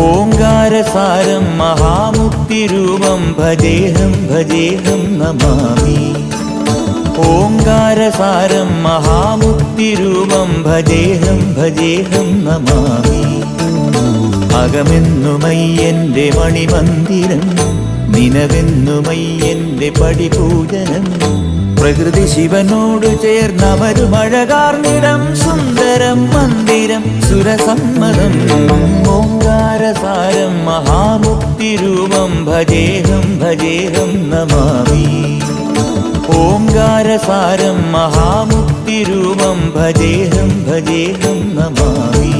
ഓംകാരസാരം മഹാമുക്തിരൂപം ഭജേഹം ഭജേഹം നമാമി. ഓംകാരസാരം മഹാമുക്തിരൂപം ഭജേഹം ഭജേഹം നമാമി. അകമെന്നുമയ്യന്റെ മണിമന്ദിരം, നിനവെന്നുമയ്യന്റെ പടിപൂജനം. പ്രകൃതി ശിവനോട് ചേർന്നമരുമഴകാർന്നിടം, സുന്ദരം മന്ദിരം സുരസമ്മതം. ഓംകാരസാരം മഹാമുക്തിരൂപം ഭജേഹം ഭജേഹം നമാമി. ഓംകാരസാരം മഹാമുക്തിരൂപം ഭജേഹം ഭജേഹം നമാമി.